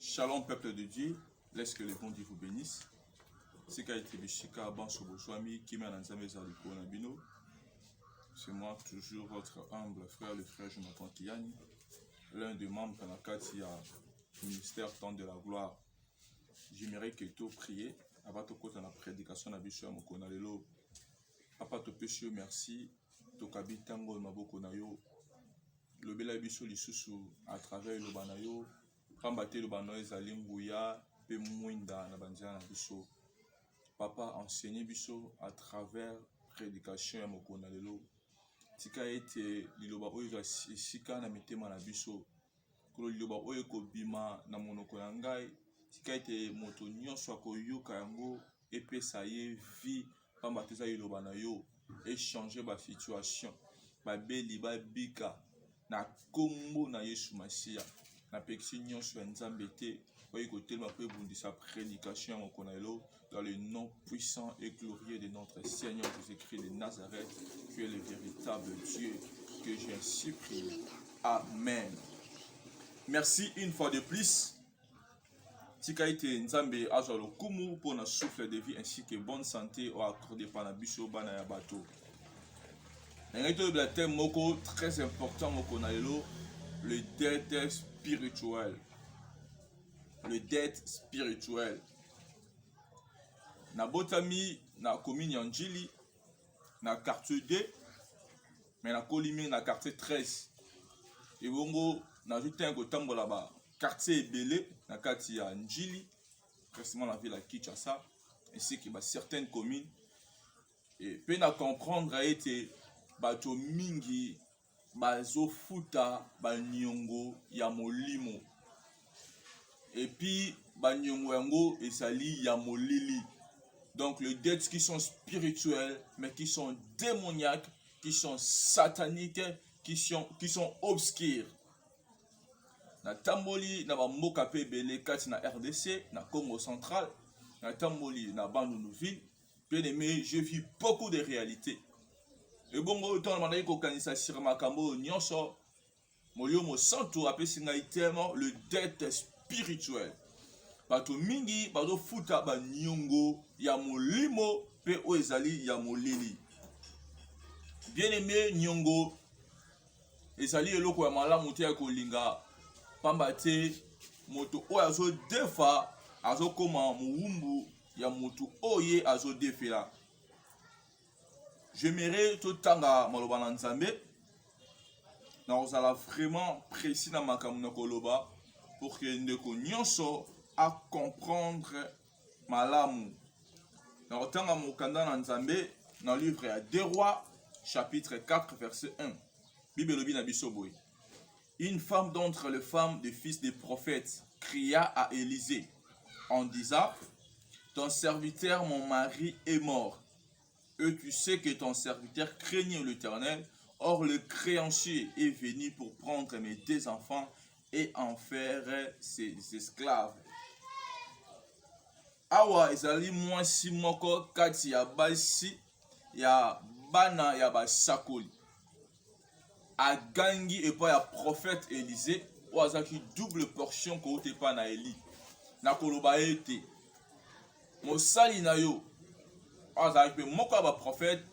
Shalom peuple de Dieu, laisse que le bon Dieu vous bénisse. C'est moi toujours votre humble frère, le frère Jonathan Kiani, l'un des membres de la Katia, ministère Temps de la Gloire. J'aimerais que tu pries avant de la prédication de Bishop Mokonalelo. Papa te péché, merci. Tokabi tango maboko na yo. Le bela biso lisusu à travers le banayo. Pambate le banayo ezali nguya pe mwinda na bandia na biso. Papa enseigne biso à travers prédication ya Mokonalelo. Tika ete liloba oyo esika na mitema na biso. Kolo liloba oyo kobima na monoko na ngai. Tika ete moto nyonso akoyoka yango epesa ye vie. Pambate za liloba na yo échanger ba situation ba beli ba bika na kombo na Yesu Masia na pexi nyonso ya Nzambe te oyo kotelema pe bundisa prédication ya Mokonalelo dans le nom puissant et glorieux de notre Seigneur Jésus-Christ de Nazareth. Tu es le véritable Dieu que j'ai ainsi prié. Amen. Merci une fois de plus. Tika ite Nzambe azwa lokumu pour na souffle de vie ainsi que bonne santé au accordé par la biso bana ya bato. N'engagez le thème moko très important Mokonalelo, le dette spirituel. Le dette spirituel. Na botami na commune Yanjili na quartier 2 mais na kolimi na quartier 13. Et bongo na jute un kotambola ba quartier ebele na kati ya Njili, précisément la ville à Kinshasa, ainsi que certaines communes. Et puis na comprendre été bato mingi bazo futa ba nyongo ya molimo. Et puis ba nyongo yango ezali ya molili. Donc les dettes qui sont spirituelles mais qui sont démoniaques, qui sont sataniques, qui sont obscures. Na tamboli na ba mboka pe belé kati na RDC, na Congo central, na tamboli na Bandunuville. Bien aimé, je vis beaucoup de réalités. Et bon, autant on a eu kanisa sur makambo nyonso, molio mo santo apesi ngai tellement le dette spirituel. Bato mingi bazo futa ba nyongo ya molimo pe o ezali ya molili. Bien aimé, nyongo ezali eloko ya malamu te ya kolinga. Pambate moto oyo azo defa azo koma muumbu ya moto oye azo defela. J'aimerais tout tanga maloba na Nzambe na ozala vraiment précis na makambo na koloba pour que ndeko nyonso a comprendre malamu. Na otanga mokanda na Nzambe na livre ya 2 Rois chapitre 4 verset 1. Bible lobi na biso boye. Une femme d'entre les femmes des fils des prophètes cria à Élisée en disant: ton serviteur, mon mari, est mort. Et tu sais que ton serviteur craignait l'Éternel. Or le créancier est venu pour prendre mes 2 enfants et en faire ses esclaves. Awa ezali mwasi moko kati ya basi ya bana ya basakoli. A gangi et pas ya prophète Élisée ou azaki double portion kote pa na Eli na koloba ete mosali na yo azaki pe moko ba prophète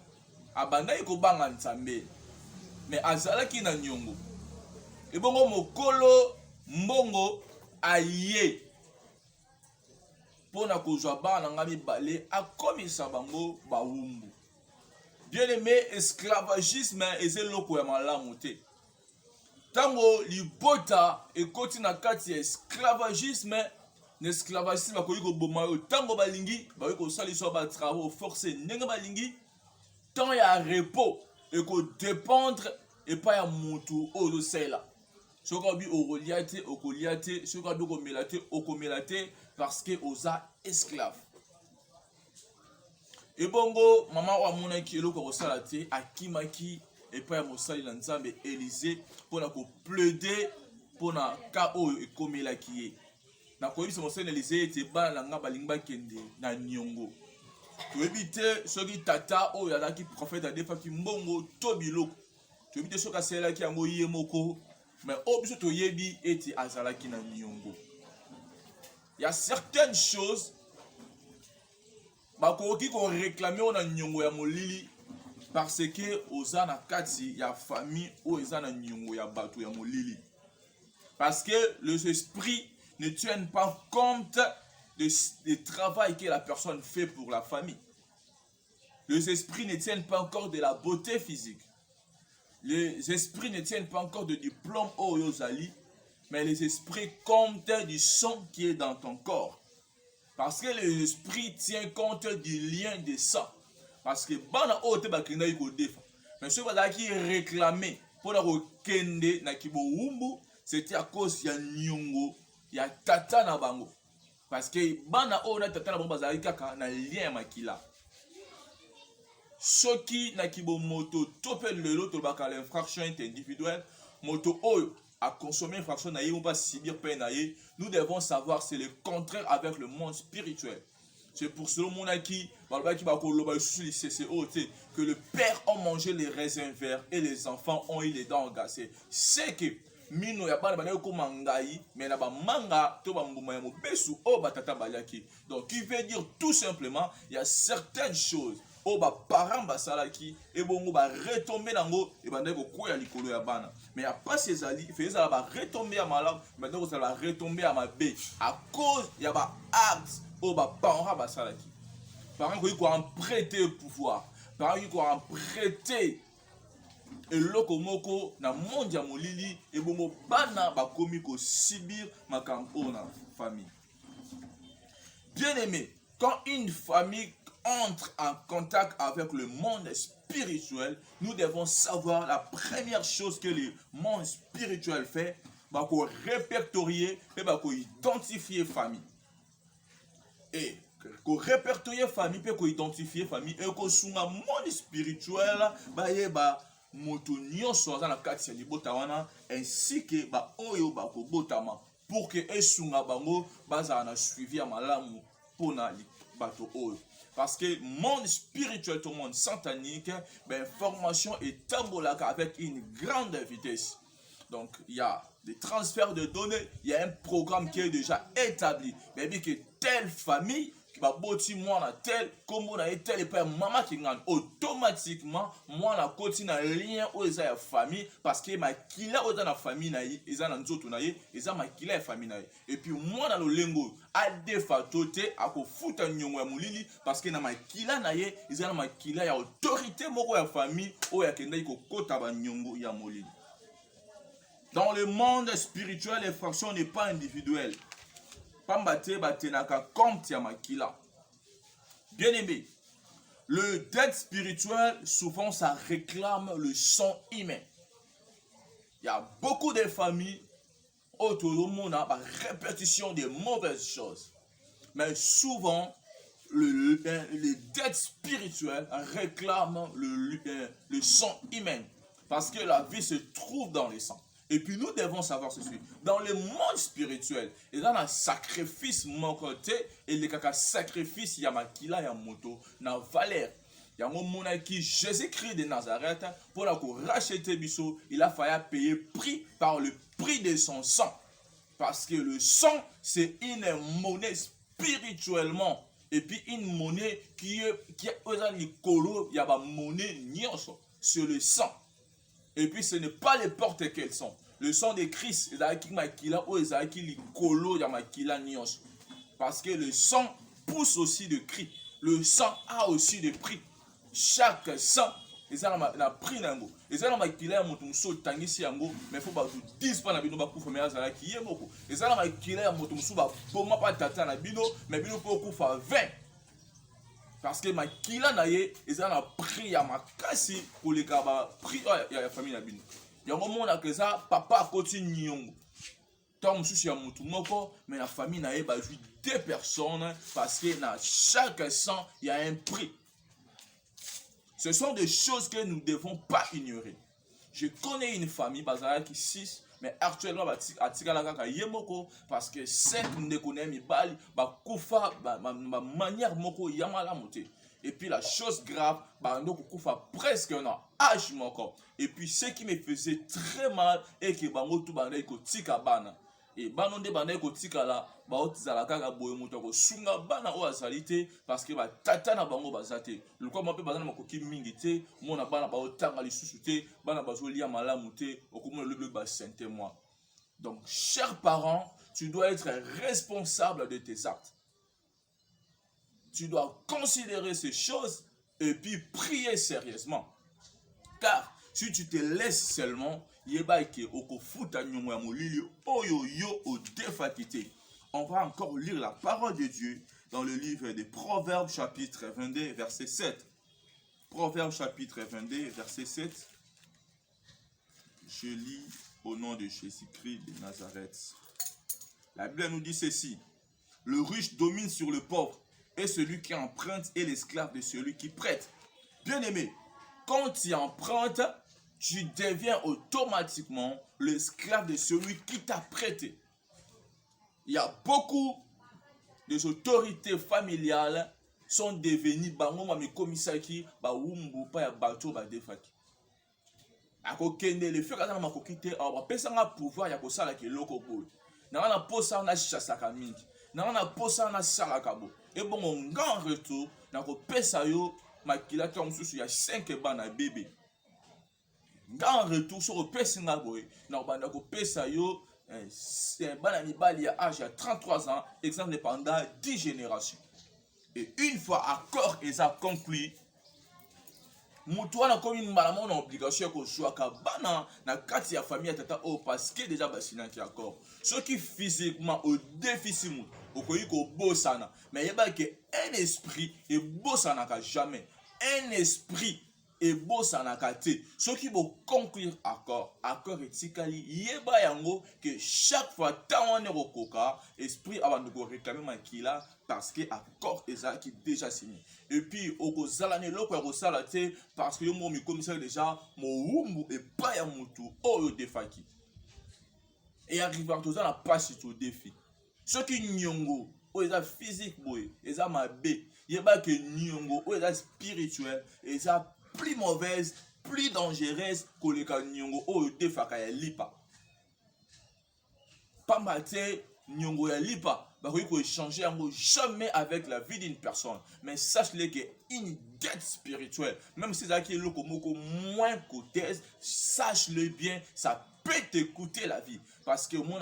abandaki ko banga Nzambe mais azalaki na nyongo et bongo mokolo mbongo aye pona kozwa bana nga mibale akomisa bango bawumbu. Bien aimé, esclavagisme ezeloko ya malamu te. Tango libota ekoti na kati ya esclavagisme, l'esclavagisme akoki koboma yo. Tango balingi bakoki kosalisa ba travaux forcés ndenge balingi, temps ya repos eko dépendre epa ya motu oyo sela. Soki obi okolia te okolia te, soki obi okomela te okomela te parce que oza esclave. Et bongo mama wa monaki eloko kosala te akimaki epa ya mosali na Nzambe Élisée pona ko plaider pona ka oyo ekomelaki ye. Na koyebisa mosali Élisée ete bana nga balingi bakende na nyongo. Toyebi te soki tata oyo azalaki prophète adefaki mbongo to biloko. Toyebi te soki asalaki yango ye moko mais oyo biso toyebi ete azalaki na nyongo. Il y a certaines choses qui ont réclamé on a nyongo ya molili parce que ozana kati ya famille ou ozana nyongo ya bato ya molili. Parce que les esprits ne tiennent pas compte du travail que la personne fait pour la famille. Les esprits ne tiennent pas encore de la beauté physique. Les esprits ne tiennent pas encore de diplôme au Yozali, mais les esprits comptent du sang qui est dans ton corps. Parce que l'esprit tient compte du lien de sang. Parce que bana ote bakenda yiko defa. Mais ceux qui réclamaient pour la kende na kibo c'était à cause ya nyongo ya tata na bango. Parce que bana o na tata na bango bazali kaka na lien makila. Soki na kibo moto topel lelo to baka l'infraction individuelle moto oyo à consommer une fraction naïe ou pas subir peine naïe, nous devons savoir c'est le contraire avec le monde spirituel. C'est pour cela que le père a mangé les raisins verts et les enfants ont eu les dents agacées. C'est que mino ya bana bana ko mangai mais na ba manga to ba mbuma ya mobesu o batata bayaki. Donc qui veut dire tout simplement il y a certaines choses o ba parents basalaki et bongo ba retomber nango et banda ko koya likolo ya bana. Mais il y a pas ces ali fait ça ba retomber à malam maintenant ça va retomber à ma bé à cause il y a ba acte o ba parents basalaki. Parents qui ko en prêter pouvoir, parents qui ko en prêter et lokomoko na monde ya molili et bongo bana bakomi ko sibir makambo na famille. Bien aimé, quand une famille entre en contact avec le monde spirituel, nous devons savoir la première chose que le monde spirituel fait, bah qu'on répertorier et bah qu'on identifier famille. Et qu'on répertorier famille et qu'on identifier famille et qu'on soit monde spirituel bah y bah moto nyonso na kati ya libota wana ainsi que ba oyo ba ko botama pour que esunga bango baza na suivi ya malamu pona bato oyo. Parce que monde spirituel, tout le monde satanique, ben formation est tambolaka avec une grande vitesse. Donc il y a des transferts de données, il y a un programme qui est déjà établi. Mais bien que telle famille qui va bâtir moi la tel, comme on a tel et père maman qui gagne automatiquement moi la continue un lien aux la famille parce que ma kila dans la famille naïe, ils ont nzoto naïe, ils ont ma kila famille naïe. Et puis moi dans le lengo a des fatoté à ko futa nyongo ya mulili parce que na ma kila naïe, ils ont ma kila ya autorité moko ya famille o ya kenda ko kota ba nyongo ya mulili. Dans le monde spirituel, l'infraction n'est pas individuelle. Bien aimé, le dette spirituel, souvent ça réclame le sang humain. Il y a beaucoup de familles autour du monde par répétition de mauvaises choses. Mais souvent, les dettes spirituelles réclament le sang humain. Parce que la vie se trouve dans le sang. Et puis nous devons savoir ceci. Dans le monde spirituel, il y a un sacrifice mon côté et les caca sacrifice il y a makila ya moto na valeur. Il y a un moment qui Jésus-Christ de Nazareth pour la racheter biso, il a fallu payer prix par le prix de son sang. Parce que le sang c'est une monnaie spirituellement et puis une monnaie qui est aux likolo, il y a une monnaie nyonso sur le sang. Et puis ce n'est pas n'importe quel sang. Le sang de Christ, parce que le sang pousse aussi de cris. Le sang a aussi des prix. Chaque sang, ils ont un prix. Ils ont un makila motumso tangisi yango, mais faut pas tout 10 pas na bino ba kufa mais azala ki yemoko. Ils ont un makila motumso ba boma pa tata na bino, mais bino po kufa 20. Parce que makila na ye, ils ont un prix ya makasi pour les kaba prix ya famille na bino. Yango mona que ça papa continue nyongo. Tant souci ya mutu moko, mais la famille na ye ba juste 2 personnes parce que dans chaque sang il y a un prix. Ce sont des choses que nous ne devons pas ignorer. Je connais une famille bazara qui 6 mais actuellement atikala kaka yemoko parce que 5 ne connaît mi bali ba kufa ba manière moko yamala moté. Et puis la chose grave, bah nous kufa presque un âge moko. Et puis ce qui me faisait très mal et que bango tout banda ko tika bana. Et bana nde bana kotikala baotizala kaka boye moto akosunga bana oyo azali te parce que batata na bango baza te lokwa mpe baza na makoki mingi te mona bana baotanga lisusu te bana bazolia malamu te okomona lobi basente moi. Donc chers parents, tu dois être responsable de tes actes. Tu dois considérer ces choses et puis prier sérieusement. Car si tu te laisses seulement, on va encore lire la parole de Dieu dans le livre des Proverbes chapitre 22 verset 7. Proverbes chapitre 22 verset 7. Je lis au nom de Jésus-Christ de Nazareth. La Bible nous dit ceci. Le riche domine sur le pauvre et celui qui emprunte est l'esclave de celui qui prête. Bien-aimé, quand tu empruntes, tu deviens automatiquement l'esclave de celui qui t'a prêté. Il y a beaucoup d'autorités familiales sont devenues commissaires qui le fait que makokite awa pesanga pouvoir ya kosala keloko boy na na posa na chasaka mingi na posa na salaka bo et bon on en retour na ko pesa yo makila ka mususu ya 5 bana bébé en retour sur pesinga boy na banda ko pesa yo bana mibali ya âge à 33 ans exemple pendant 10 générations et une fois accord est conclu mutu wana komi mbala na obligation ya kozwaka bana na kati ya famille ya tata o parce que déjà basinaki accord soki physiquement au déficit mutu okoyi kobosana mais yeba ke un esprit ebosanaka jamais un esprit ebosanaka te soki bo conclure accord etikali yeba yango que chaque fois tant on ekokoka esprit abandi ko réclamer makila parce que accord ezalaki déjà signé et puis okozala ne loko ya kosala te parce que yo mo mi commissaire déjà mowumbu epai ya mutu oyo defaki et arriver toza na pasi to défi soki nyongo oyo eza physique boye eza mabe yeba ke nyongo oyo eza spirituel eza plus mauvaise, plus dangereuse que le nyongo oyo defaka ya lipa. Pambate nyongo ya lipa, bakoki ko échanger yango jamais avec la vie d'une personne. Mais sache-le que une dette spirituelle, même si c'est le komoko moins coûteuse, sache-le bien, ça peut te coûter la vie parce que mon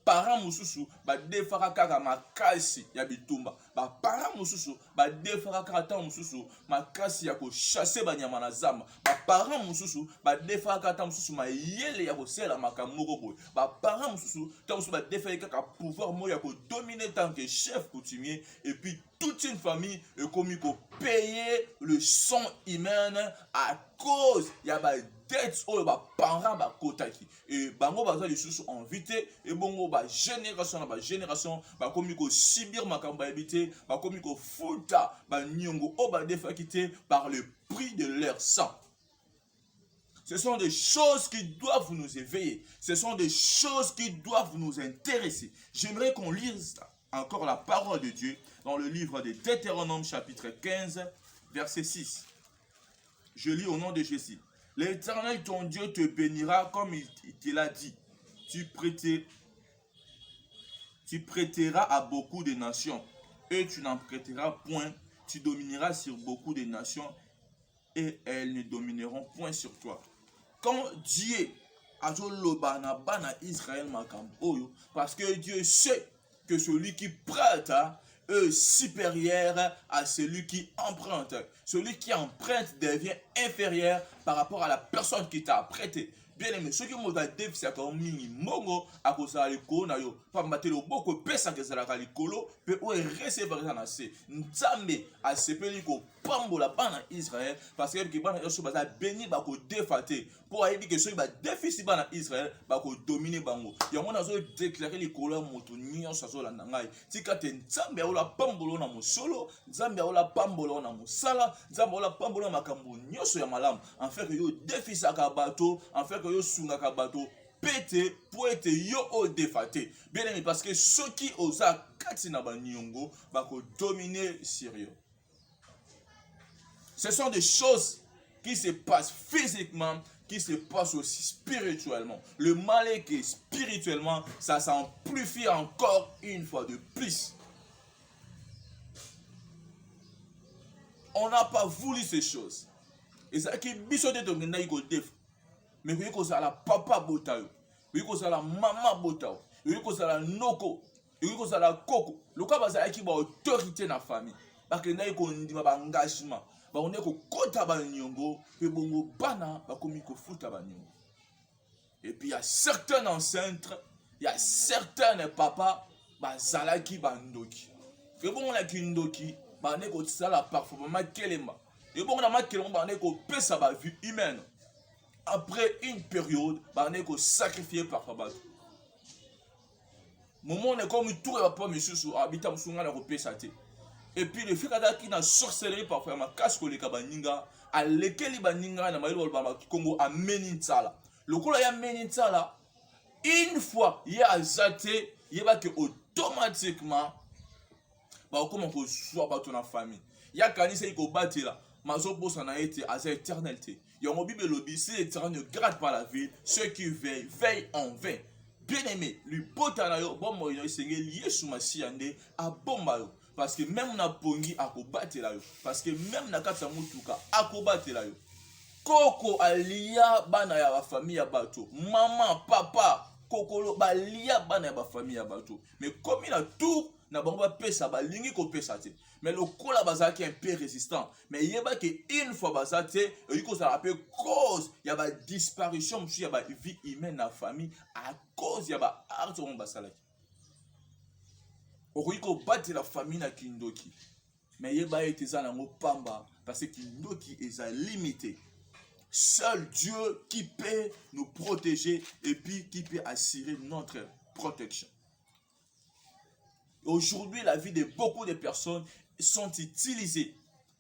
parents mususu ba defaka kaka makasi ya bitumba ba parents mususu ba defaka kaka mususu makasi ya ko chasser banyama na zamba ba parents mususu ba defaka kaka mususu mayele ya ko sela makamoko boy ba parents mususu mususu ba defaka kaka pouvoir mo ya ko dominer tant que chef coutumier et puis toute une famille est commis pour payer le sang humain à cause ya ba dette oyo ba parents ba kotaki et bango baza lisusu invité et bongo ba génération ba komi ko subir makambo ya bité ba komi ko futa ba nyongo o ba defaki te par le prix de leur sang. Ce sont des choses qui doivent nous éveiller, ce sont des choses qui doivent nous intéresser. J'aimerais qu'on lise encore la parole de Dieu dans le livre de Deutéronome chapitre 15 verset 6. Je lis au nom de Jésus. L'Éternel ton Dieu te bénira comme il te l'a dit. Tu prêteras à beaucoup de nations et tu n'en prêteras point. Tu domineras sur beaucoup de nations et elles ne domineront point sur toi. Quand Dieu a dit bana Israël makambo, parce que Dieu sait que celui qui prête est supérieur à celui qui emprunte. Celui qui emprunte devient inférieur par rapport à la personne qui t'a prêté. Bien aimé, ceux qui m'ont dit que c'est un minimum à cause de l'école, pas mater le beaucoup de personnes qui sont à l'école, peut recevoir ça assez. Nzambe a sepeli ko pambola bana Israël parce que les bana Yoshua ba béni ba ko défater pour aider que ceux ba déficit bana Israël ba ko dominer bango. Yango nazo déclarer l'école moto nyonso so la ngai. Tika te Nzambe ola pambolo na mosolo, Nzambe ola pambolo na mosala, Nzambe ola pambolo makambo nyonso ya malamu. En fait que yo déficit ka bato, en fait que yo sunga ka bato pété pour être yo o défaté. Bien aimé parce que ceux qui osa katina ba nyongo ba ko dominer sérieux. Ce sont des choses qui se passent physiquement qui se passe aussi spirituellement. Le mal qui est spirituellement, ça s'amplifie encore une fois de plus. On n'a pas voulu ces choses. Et ça qui biso de ton gena iko def. Mais vous ko la papa botayo. Vous ko la maman botayo. Vous ko la noko. Vous ko la koko. Le cas basa qui ba autorité na famille. Parce que na iko ndima ba engagement. Ba on ko kota ba nyongo, pe bongo bana ba komi ko futa ba nyongo. Et puis il y a certains enceintes, il y a certains papas ba zalaki ba ndoki. Et bon la ki ndoki, ba ne ko tsala parfois ma kelema. Et bon, on a marqué que ça va vie humaine. Après une période, on est sacrifié par Fabat. Moment on est comme tout le pas monsieur sur habitant sur la repé saté. Et puis le fait qui n'a sorcellerie parfois ma casque les kabaninga à lequel les baninga na maïlo baba Congo a menintala. Le coup là y a menintala. Une fois il y a zaté, il y a que automatiquement bah comment qu'on soit pas ton famille. Il y a kanisa iko bâti là. Mazo bossa na été à cette éternité. Yongo Bible lobby, si l'éternel ne gratte pas la ville, ceux qui veillent, veillent en vain. Bien aimé, lui botanayo, bon moyen, c'est lié sous ma siande, à bombayo. Parce que même na pongi à kobattre là yo. Parce que même na katsa mutuka à kobattre là yo. Koko alia bana ya ba famille ya bato. Maman, papa, kokolo ba lia bana ya ba famille ya bato. Mais comme il a tout, na bango pesa ba lingi ko pesa te. Mais le kola bazaki un peu résistant. Mais il y a que une fois bazate, il y a cause, il y a disparition, il y a vie humaine dans la famille à cause il y a art on basalaki. Okoiko battre la famille na kindoki. Mais il y a été ça dans pamba parce que kindoki est limité. Seul Dieu qui peut nous protéger et puis qui peut assurer notre protection. Aujourd'hui, la vie de beaucoup de personnes sont utilisées.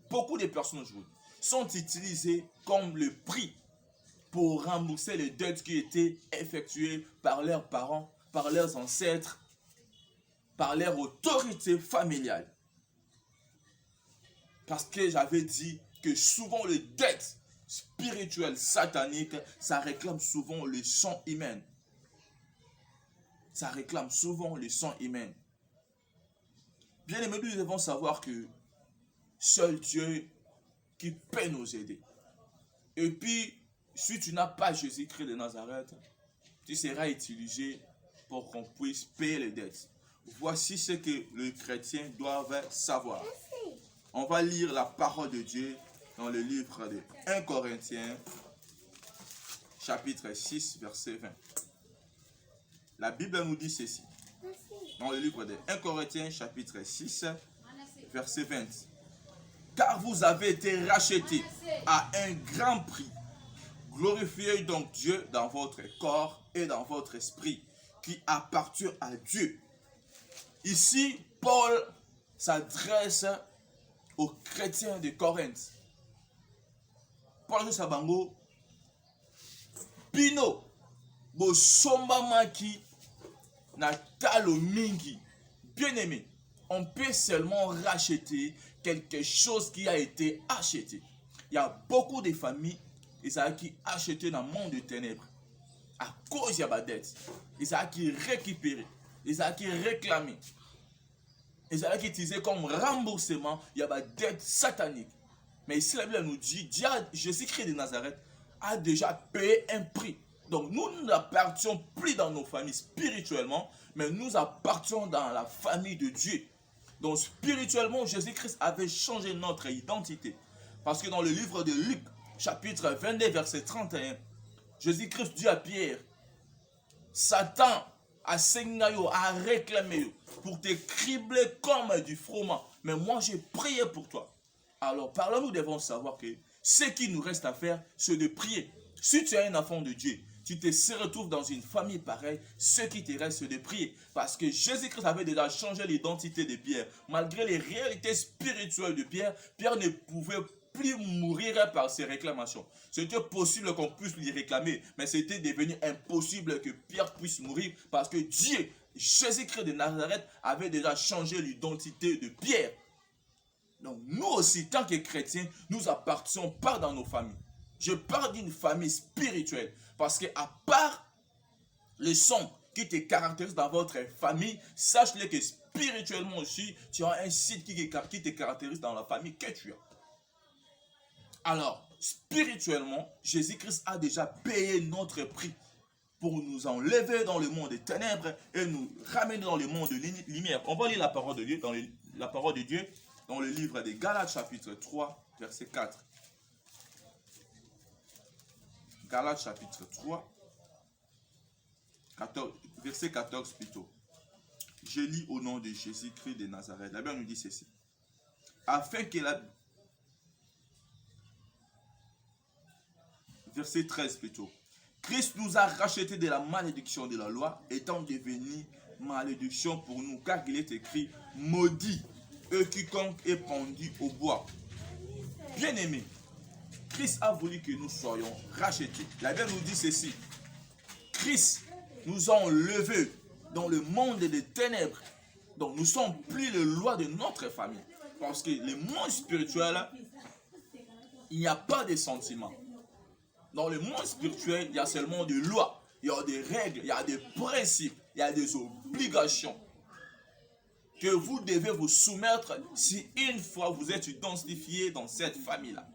Beaucoup de personnes aujourd'hui sont utilisées comme le prix pour rembourser les dettes qui étaient effectuées par leurs parents, par leurs ancêtres, par leur autorité familiale. Parce que j'avais dit que souvent les dettes spirituelles sataniques, ça réclame souvent le sang humain. Ça réclame souvent le sang humain. Bien aimé, nous devons savoir que seul Dieu qui peut nous aider. Et puis, si tu n'as pas Jésus-Christ de Nazareth, tu seras utilisé pour qu'on puisse payer les dettes. Voici ce que les chrétiens doivent savoir. On va lire la parole de Dieu dans le livre de 1 Corinthiens, chapitre 6, verset 20. La Bible nous dit ceci. Dans le livre de 1 Corinthiens, chapitre 6, verset 20. Car vous avez été rachetés à un grand prix. Glorifiez donc Dieu dans votre corps et dans votre esprit, qui appartient à Dieu. Ici, Paul s'adresse aux chrétiens de Corinthe. Paul Sabango, Pino, Bosomba Maki, Natalo Mingi. Bien aimé, on peut seulement racheter quelque chose qui a été acheté. Il y a beaucoup de familles qui ont acheté dans le monde de ténèbres. À cause de la dette. Ils ont qui récupéré. Ils ont qui réclamé. Ils ont qui utilisé comme remboursement. Il y a des dettes sataniques. Mais ici la Bible nous dit, Jésus-Christ de Nazareth a déjà payé un prix. Donc nous n'appartenons plus dans nos familles spirituellement, mais nous appartenons dans la famille de Dieu. Donc spirituellement, Jésus-Christ avait changé notre identité. Parce que dans le livre de Luc, chapitre 22, verset 31, Jésus-Christ dit à Pierre, Satan a saignayo, a réclamé pour te cribler comme du froment. Mais moi j'ai prié pour toi. Alors par là nous devons savoir que ce qui nous reste à faire, c'est de prier. Si tu es un enfant de Dieu, tu te retrouves dans une famille pareille, ce qui te reste, c'est de prier. Parce que Jésus-Christ avait déjà changé l'identité de Pierre. Malgré les réalités spirituelles de Pierre, Pierre ne pouvait plus mourir par ses réclamations. C'était possible qu'on puisse lui réclamer, mais c'était devenu impossible que Pierre puisse mourir parce que Dieu, Jésus-Christ de Nazareth, avait déjà changé l'identité de Pierre. Donc nous aussi, tant que chrétiens, nous appartenons pas dans nos familles. Je parle d'une famille spirituelle. Parce qu'à part le son qui te caractérise dans votre famille, sache-le que spirituellement aussi, tu as un site qui te caractérise dans la famille que tu as. Alors, spirituellement, Jésus-Christ a déjà payé notre prix pour nous enlever dans le monde des ténèbres et nous ramener dans le monde de lumière. On va lire la parole de Dieu dans le livre des Galates chapitre 3, verset 4. Galates chapitre 3, 14, verset 14 plutôt. Je lis au nom de Jésus-Christ de Nazareth. La Bible nous dit ceci. Afin que la... Verset 13 plutôt. Christ nous a rachetés de la malédiction de la loi, étant devenu malédiction pour nous, car il est écrit, maudit quiconque est pendu au bois. Bien-aimés, Christ a voulu que nous soyons rachetés. La Bible nous dit ceci. Christ nous a enlevés dans le monde des ténèbres. Donc nous ne sommes plus les lois de notre famille. Parce que le monde spirituel, il n'y a pas de sentiments. Dans le monde spirituel, il y a seulement des lois, il y a des règles, il y a des principes, il y a des obligations que vous devez vous soumettre si une fois vous êtes identifié dans cette famille-là.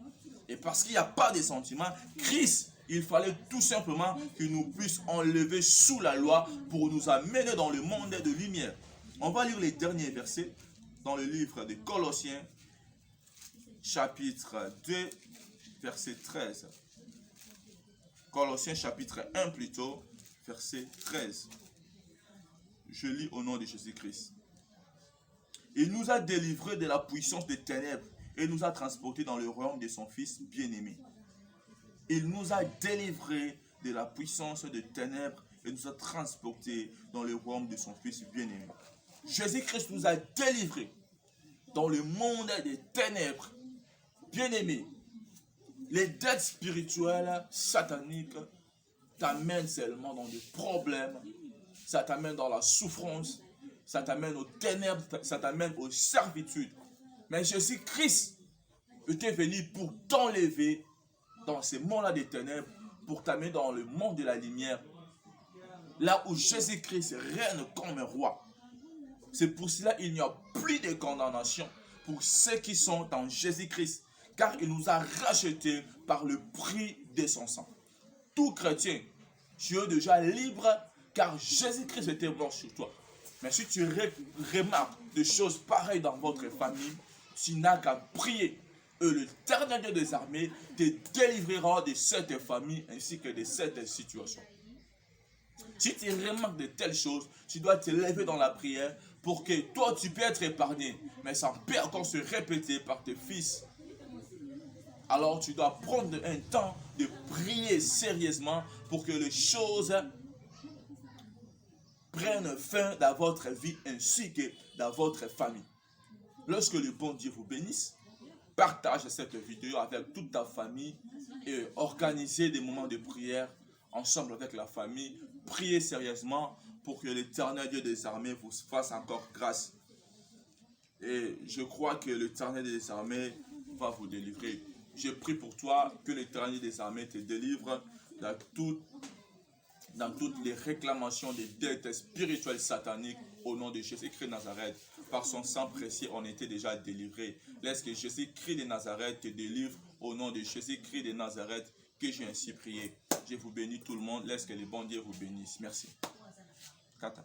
Et parce qu'il n'y a pas de sentiments, Christ, il fallait tout simplement qu'il nous puisse enlever sous la loi pour nous amener dans le monde de lumière. On va lire les derniers versets dans le livre de Colossiens, chapitre 2, verset 13. Colossiens chapitre 1 plutôt, verset 13. Je lis au nom de Jésus-Christ. Il nous a délivrés de la puissance des ténèbres et nous a transportés dans le royaume de son Fils bien-aimé. Il nous a délivrés de la puissance des ténèbres et nous a transportés dans le royaume de son Fils bien-aimé. Jésus-Christ nous a délivrés dans le monde des ténèbres. Bien-aimé, les dettes spirituelles sataniques t'amènent seulement dans des problèmes, ça t'amène dans la souffrance, ça t'amène aux ténèbres, ça t'amène aux servitudes. Mais Jésus-Christ était venu pour t'enlever dans ces mondes-là des ténèbres, pour t'amener dans le monde de la lumière, là où Jésus-Christ règne comme un roi. C'est pour cela qu'il n'y a plus de condamnation pour ceux qui sont en Jésus-Christ, car il nous a rachetés par le prix de son sang. Tout chrétien, tu es déjà libre, car Jésus-Christ était mort sur toi. Mais si tu remarques des choses pareilles dans votre famille, tu n'as qu'à prier. Et l'Éternel Dieu des armées te délivrera de cette famille ainsi que de cette situation. Si tu remarques de telles choses, tu dois te lever dans la prière pour que toi tu puisses être épargné. Mais ça peut encore se répéter par tes fils. Alors tu dois prendre un temps de prier sérieusement pour que les choses prennent fin dans votre vie ainsi que dans votre famille. Lorsque le bon Dieu vous bénisse, partage cette vidéo avec toute ta famille et organisez des moments de prière ensemble avec la famille. Priez sérieusement pour que l'Éternel Dieu des armées vous fasse encore grâce. Et je crois que l'Éternel des armées va vous délivrer. Je prie pour toi que l'Éternel des armées te délivre dans toutes les réclamations des dettes spirituelles sataniques au nom de Jésus-Christ de Nazareth. Par son sang précieux, on était déjà délivré. Laisse que Jésus-Christ de Nazareth te délivre au nom de Jésus-Christ de Nazareth que j'ai ainsi prié. Je vous bénis tout le monde. Laisse que le bon Dieu vous bénisse. Merci. Kata.